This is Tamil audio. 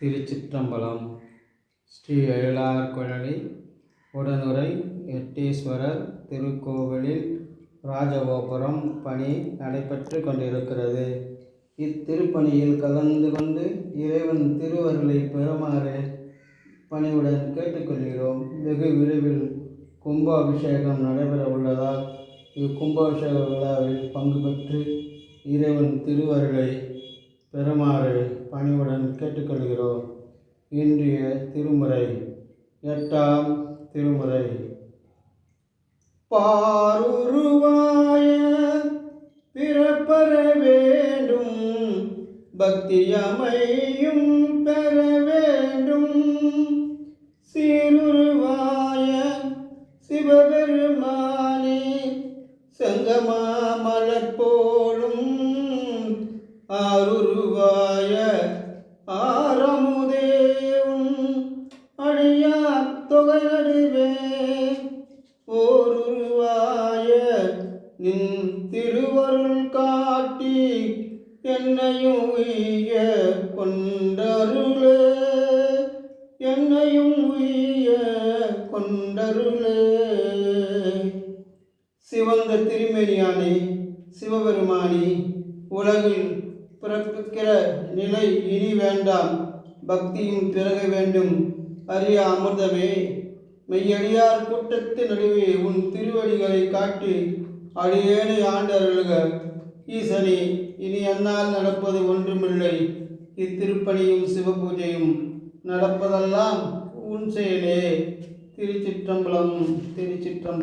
திருச்சிற்றம்பலம். ஸ்ரீ எழிலார்குழலி உடனுறை எட்டீஸ்வரர் திருக்கோவிலில் ராஜகோபுரம் பணி நடைபெற்று கொண்டிருக்கிறது. இத்திருப்பணியில் கலந்து கொண்டு இறைவன் திருவருளை பெறுமாறு பணிவுடன் கேட்டுக்கொள்கிறோம். வெகு விரைவில் கும்பாபிஷேகம் நடைபெற உள்ளதால் இக்கும்பாபிஷேக விழாவில் பங்கு பெற்று இறைவன் திருவருளை பெறுமாறு பணிவுடன் கேட்டுக்கொள்கிறோம். இன்றைய திருமுறை 8ஆம் திருமுறை. பாருருவாய பிறப்பற வேண்டும், பக்தியமையும் பெற வேண்டும். சீருருவாய சிவபெருமானே செங்கமா மலர் போலும், ஆருருவாய ஆரமுதேவும் அழியார் தொகை நடுவே. ஓருருவாய நின் திருவருள் காட்டி என்னையும் உய்ய கொண்டருளே, என்னையும் உய்ய கொண்டருளே. சிவந்த திருமேனியானே சிவபெருமானி, உலகில் பிறப்பிக்கிற நிலை இனி வேண்டாம், பக்தியும் பிறக வேண்டும். அரிய அமிர்தமே, மெய்யடியார் கூட்டத்து நடுவே உன் திருவடிகளை காட்டி அடியேனை ஆண்டருளுக. ஈசனே, இனி என்னால் நடப்பது ஒன்றுமில்லை. இத்திருப்பணியும் சிவபூஜையும் நடப்பதெல்லாம் உன் செயலே. திருச்சிற்றம்பலம். திருச்சிற்றம்பலம்.